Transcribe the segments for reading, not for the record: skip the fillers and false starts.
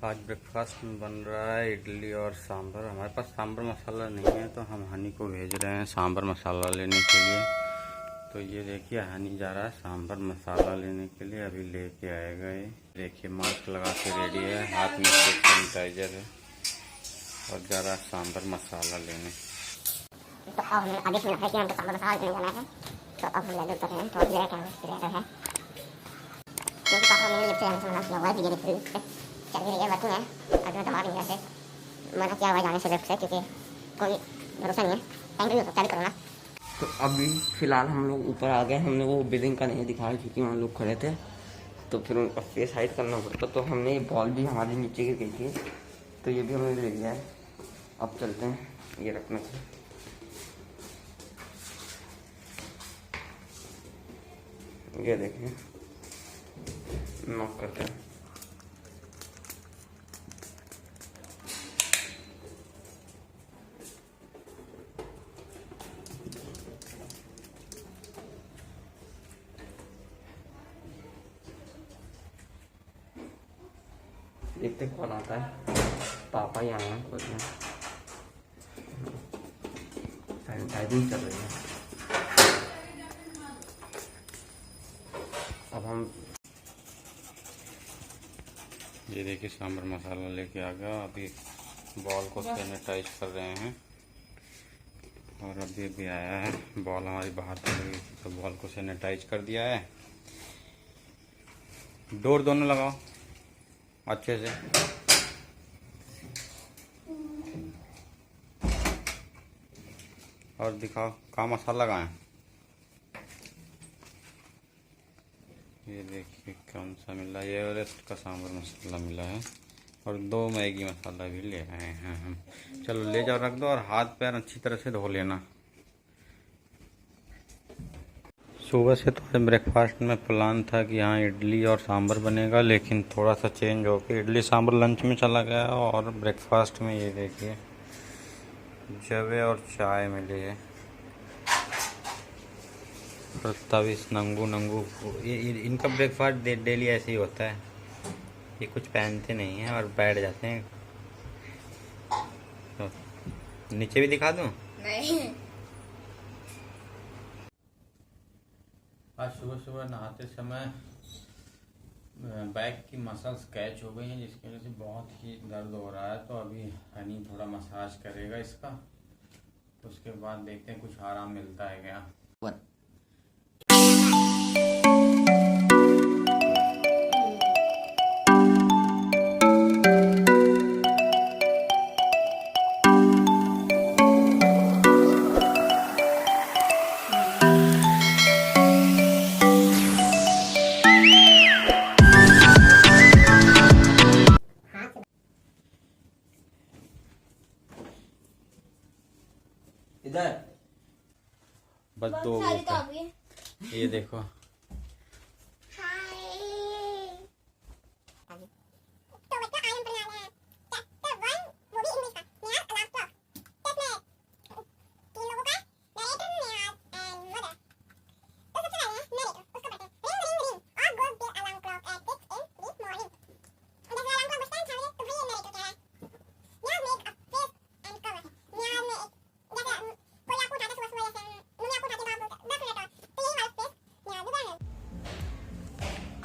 आज ब्रेकफास्ट में बन रहा है इडली और सांभर। हमारे पास सांभर मसाला नहीं है तो हम हनी को भेज रहे हैं सांभर मसाला लेने के लिए। तो ये देखिए हनी जा रहा है सांभर मसाला लेने के लिए, अभी लेके आएगा। ये देखिए मास्क लगा के रेडी है, हाथ में सैनिटाइजर है और जा रहा है सांभर मसाला लेने। तो अब हमें आदेश मिला है कि हमको सांभर मसाला लेने जाना है, तो अब हम ले लेते हैं। थोड़ा देर है क्योंकि पापा मैंने लिफ्ट से मना किया हुआ है, लिफ्ट पे चल रही है वर्किंग है। आज मैं दबा नहीं रहा से मना किया हुआ है जाने से लिफ्ट से, क्योंकि कोई भरोसा नहीं है, टाइम भी हो सकता है करो ना। तो अभी फ़िलहाल हम लोग ऊपर आ गए। हमने वो बिल्डिंग का नहीं दिखाया क्योंकि वहाँ लोग खड़े थे, तो फिर उनका फेस हाइड करना पड़ता। तो हमने ये बॉल भी हमारे नीचे गिर गई थी, तो ये भी हमने ले लिया है। अब चलते हैं, ये रखने से ये देखिए नॉक करते हैं। देखते कौन आता है। पापा ही आए हैं, कुछ सैनिटाइजिंग चल रही है। अब हम ये देखिए सांभर मसाला लेके आ गया। अभी बॉल को सैनिटाइज कर रहे हैं और अभी भी आया है। बॉल हमारी बाहर चली गई थी तो बॉल को सैनिटाइज कर दिया है। डोर दोनों लगाओ अच्छे से। और दिखाओ कहाँ मसाला कहाँ है। ये देखिए कौन सा मिला, ये एवरेस्ट का सांभर मसाला मिला है और 2 मैगी मसाला भी ले आए हैं हम। चलो ले जाओ, रख दो और हाथ पैर अच्छी तरह से धो लेना। सुबह से तो ब्रेकफास्ट में प्लान था कि यहाँ इडली और सांभर बनेगा, लेकिन थोड़ा सा चेंज हो के इडली सांभर लंच में चला गया और ब्रेकफास्ट में ये देखिए जवे और चाय मिली है। प्रताविस नंगू नंगू इनका ब्रेकफास्ट डेली ऐसे ही होता है। ये कुछ पहनते नहीं हैं और बैठ जाते हैं। तो नीचे भी दिखा दूँ? नहीं। आज सुबह सुबह नहाते समय बैक की मसल्स कैच हो गई हैं, जिसकी वजह से बहुत ही दर्द हो रहा है। तो अभी हनी थोड़ा मसाज करेगा इसका, उसके बाद देखते हैं कुछ आराम मिलता है क्या। इधर बस 2 ये देखो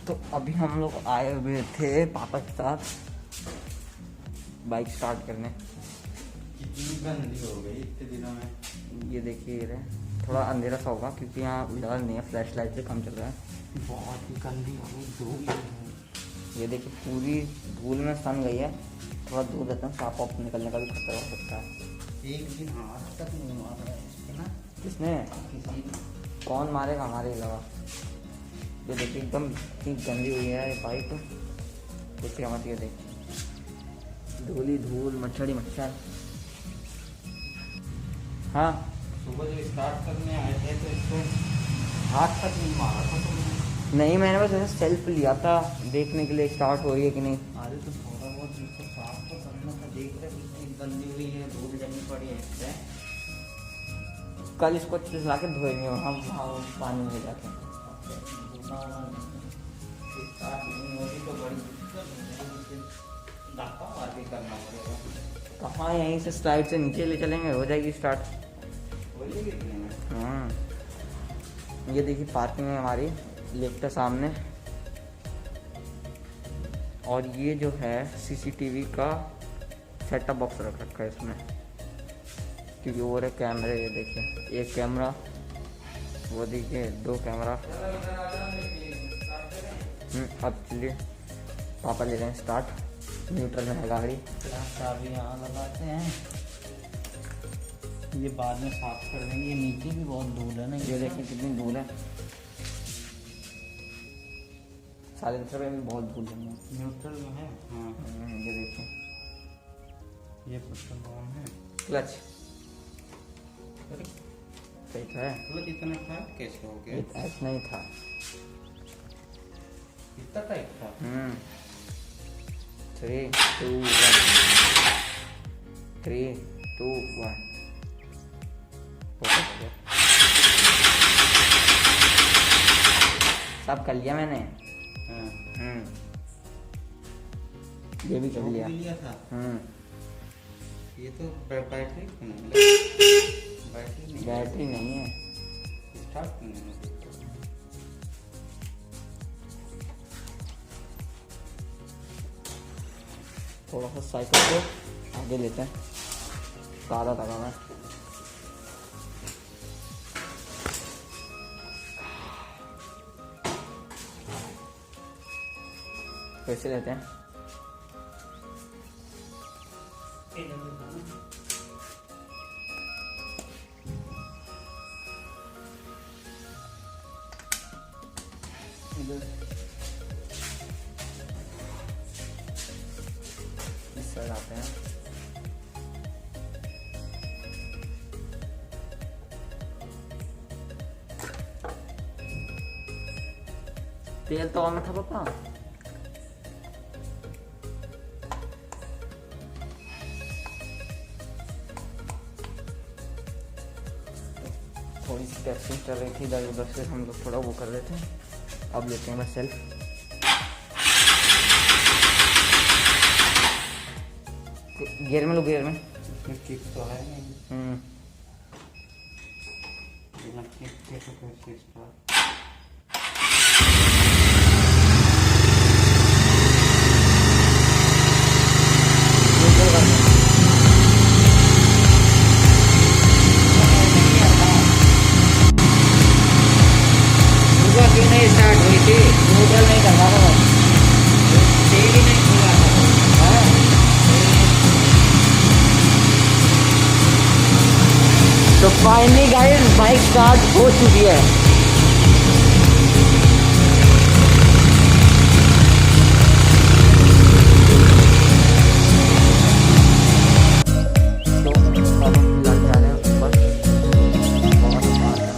तो अभी हम लोग आए हुए थे पापा के साथ बाइक स्टार्ट करने। कितनी गंदी हो गई इतने दिनों में। ये देखिए ये थोड़ा अंधेरा सा होगा क्योंकि यहाँ उजाला नहीं है, फ्लैश लाइट से काम चल रहा है। बहुत ही गंदी हो गई, धूल। ये देखिए पूरी धूल में सन गई है। थोड़ा दूर रहता है, सांप वाप निकलने का भी खतरा हो सकता है। एक दिन आज तक नहीं मारा है इसके ना। किसने? किसी कौन मारेगा हमारे अलावा। ये देखिए एकदम इतनी गंदी हुई है ये बाइक, कुछ मत। ये देखिए धूली धूल, मच्छर ही मच्छर। हाँ सुबह जब स्टार्ट करने आए थे तो इसको हाथ तक नहीं मारा था तुमने? नहीं, मैंने बस ऐसे सेल्फ लिया था देखने के लिए स्टार्ट हो रही है कि नहीं। अरे तो थोड़ा बहुत इसको साफ तो करना था। देख रहे कितनी गंदी हुई है, धूल जमी पड़ी है। कल इसको अच्छे से ला के धोएंगे हम पानी में जाके। स्टार्ट नहीं होगी तो बड़ी दिक्कत हो जाएगी। करना पड़ेगा। कहाँ, यहीं से स्लाइड से नीचे ले चलेंगे, हो जाएगी स्टार्ट। हो जाएगी इतने में? हाँ, ये देखिए पार्किंग है हमारी, लिफ्ट है सामने। और ये जो है सीसीटीवी का सेटअप बॉक्स रख रखा है इसमें, क्योंकि वो रहे कैमरे, ये देखिए एक कैमरा, वो देखिए 2 कैमरा। अब चलिए पापा ले रहे हैं स्टार्ट, न्यूट्रल में है गाड़ी। चाबी यहाँ लगाते हैं, ये बाद में साफ कर देंगे। ये नीचे भी बहुत धूल है ना, ये देखिए कितनी धूल है, साइलेंसर में भी बहुत धूल है। न्यूट्रल में है। हाँ, ये देखिए, ये पेट्रोल ऑन है। क्लच अरे सही था, मतलब इतना था कैसे हो गया? ऐसा नहीं था। इतना टाइट था। 3 2 1 3 2 1 सब कर लिया मैंने। हाँ, ये भी कर वो लिया। भी लिया था। ये तो बैटरी क्यों नहीं मिला? बैटरी नहीं है, स्टार्ट क्यों नहीं होती? थोड़ा सा साइकिल को आगे लेते हैं, ताला लगाना है। कैसे लेते हैं? इस साइड आते हैं। तेल तो ऑन था पापा। थोड़ी सी टेस्टिंग चल रही थी इधर उधर से, हम लोग थोड़ा वो कर रहे थे। अब लेते हैं बस सेल्फ। गियर में लो, गियर में। इसमें किक तो है नहीं। बिना किक के तो कैसे स्टार्ट? क्यों नहीं स्टार्ट हुई थी? न्यूट्रल नहीं करना था, तेल ही नहीं खुला था। तो फाइनली गाइस बाइक स्टार्ट हो चुकी है। तो अब हम फिलहाल जा रहे हैं ऊपर। बहुत आसान है।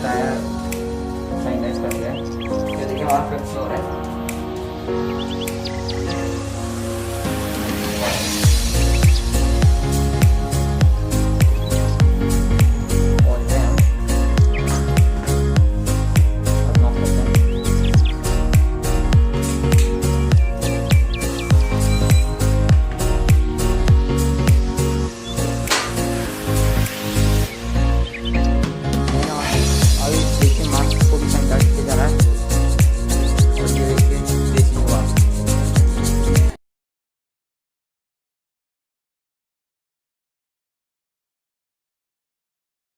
टायर सैनिटाइज कर दिया है। ये देखिए हमारा 5th फ्लोर है।